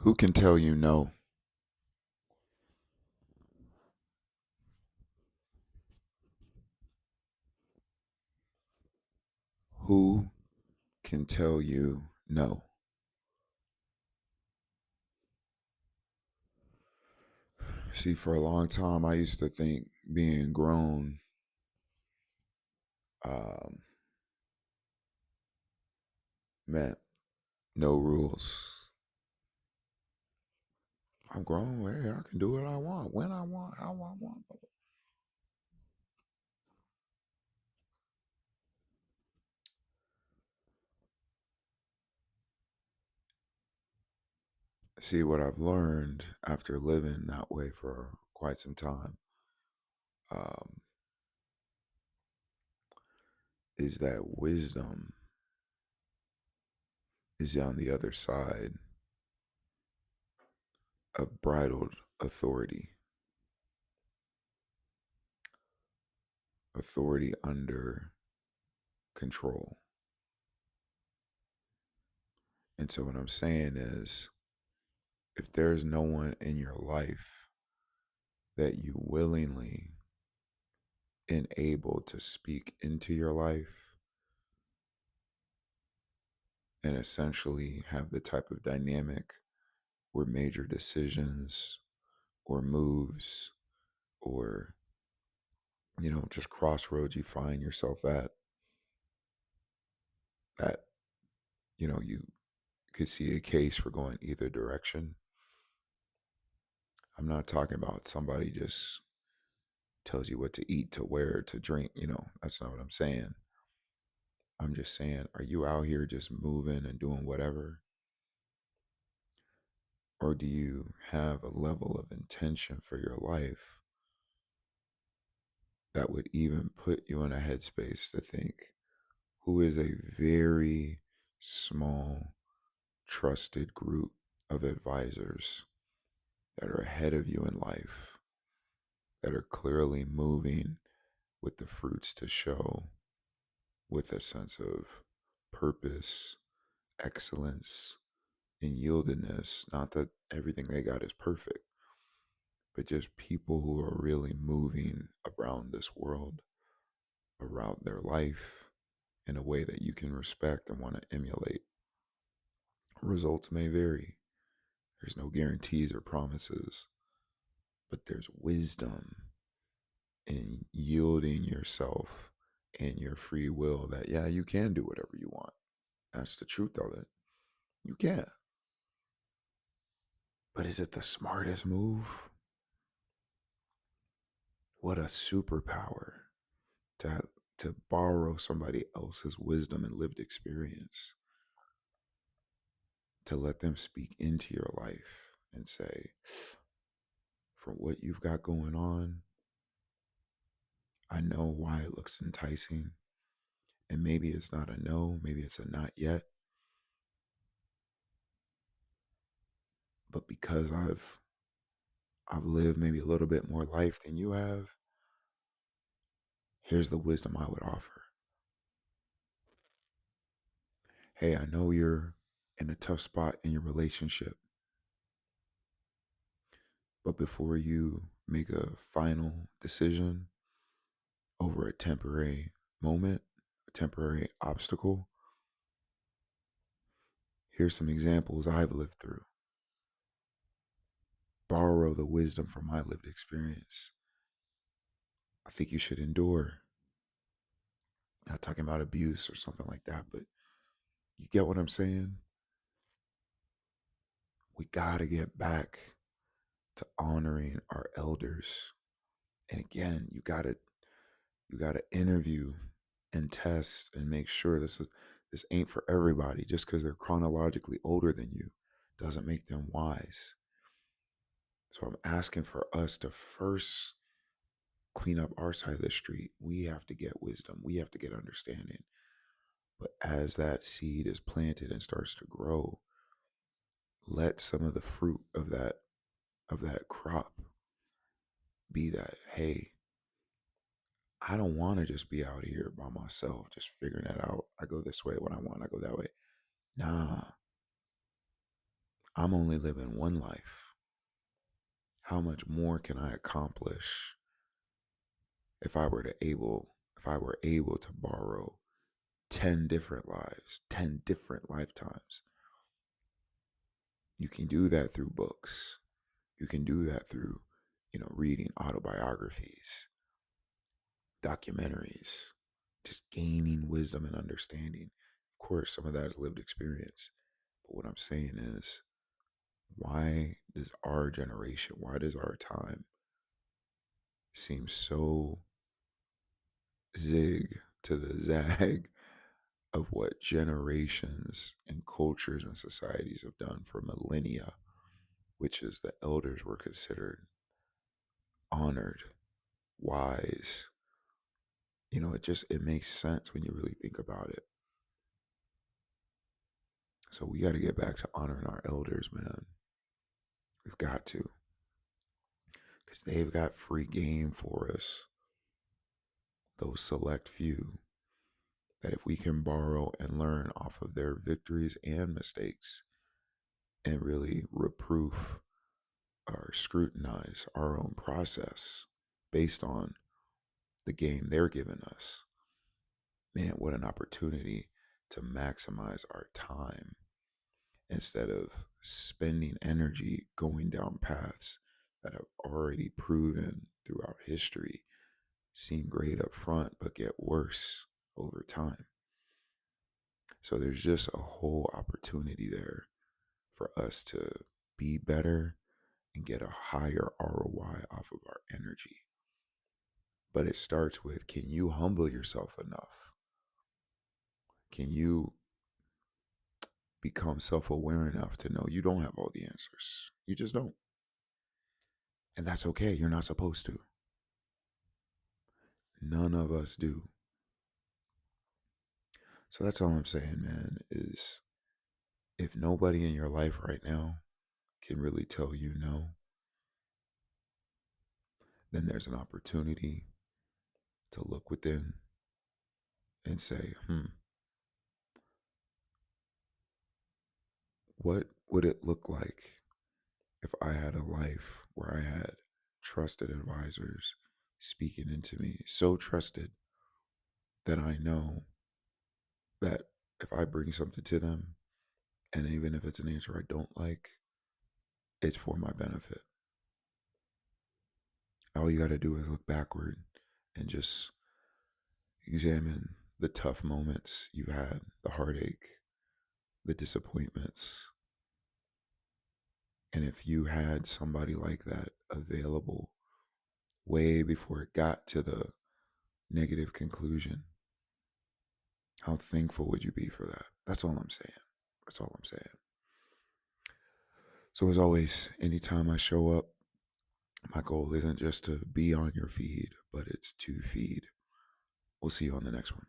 Who can tell you no? Who can tell you no? See, for a long time, I used to think being grown um, meant no rules. I'm grown. Hey, I can do what I want, when I want, how I want. See, what I've learned after living that way for quite some time um, is that wisdom is on the other side of bridled authority, authority under control. And so, what I'm saying is, if there's no one in your life that you willingly enable to speak into your life and essentially have the type of dynamic where major decisions or moves or just crossroads you find yourself at, that you could see a case for going either direction. I'm not talking about somebody just tells you what to eat, to wear, to drink. That's not what I'm saying. I'm just saying, are you out here just moving and doing whatever? Or do you have a level of intention for your life that would even put you in a headspace to think, who is a very small, trusted group of advisors that are ahead of you in life, that are clearly moving with the fruits to show, with a sense of purpose, excellence, and yieldedness? Not that everything they got is perfect, but just people who are really moving around this world, around their life in a way that you can respect and want to emulate. Results may vary. There's no guarantees or promises, but there's wisdom in yielding yourself and your free will that, yeah, you can do whatever you want. That's the truth of it. You can. But is it the smartest move? What a superpower to to borrow somebody else's wisdom and lived experience, to let them speak into your life and say, from what you've got going on, I know why it looks enticing. And maybe it's not a no, maybe it's a not yet. But because I've lived maybe a little bit more life than you have, here's the wisdom I would offer. Hey, I know you're in a tough spot in your relationship, but before you make a final decision over a temporary moment, a temporary obstacle, here's some examples I've lived through. Borrow the wisdom from my lived experience. I think you should endure. Not talking about abuse or something like that, but you get what I'm saying? We got to get back to honoring our elders. And again, you got to interview and test and make sure this ain't for everybody. Just because they're chronologically older than you doesn't make them wise. So I'm asking for us to first clean up our side of the street. We have to get wisdom. We have to get understanding. But as that seed is planted and starts to grow, let some of the fruit of that crop be that, hey, I don't want to just be out here by myself, just figuring it out. I go this way when I want, I go that way. Nah, I'm only living one life. How much more can I accomplish if I were able to borrow 10 different lives, 10 different lifetimes? You can do that through books. You can do that through, reading autobiographies, documentaries, just gaining wisdom and understanding. Of course, some of that is lived experience. But what I'm saying is, why does our generation, why does our time seem so zig to the zag of what generations and cultures and societies have done for millennia, which is the elders were considered honored, wise. It makes sense when you really think about it. So we got to get back to honoring our elders, man. We've got to, because they've got free game for us. Those select few that if we can borrow and learn off of their victories and mistakes and really reproof or scrutinize our own process based on the game they're giving us, man, what an opportunity to maximize our time instead of spending energy going down paths that have already proven throughout history seem great up front but get worse over time. So there's just a whole opportunity there for us to be better and get a higher ROI off of our energy. But it starts with, can you humble yourself enough? Can you become self aware enough to know you don't have all the answers? You just don't. And that's okay. You're not supposed to. None of us do. So that's all I'm saying, man, is if nobody in your life right now can really tell you no, then there's an opportunity to look within and say, what would it look like if I had a life where I had trusted advisors speaking into me, so trusted that I know that if I bring something to them, and even if it's an answer I don't like, it's for my benefit. All you got to do is look backward and just examine the tough moments you had, the heartache, the disappointments. And if you had somebody like that available way before it got to the negative conclusion, how thankful would you be for that? That's all I'm saying. That's all I'm saying. So, as always, anytime I show up, my goal isn't just to be on your feed, but it's to feed. We'll see you on the next one.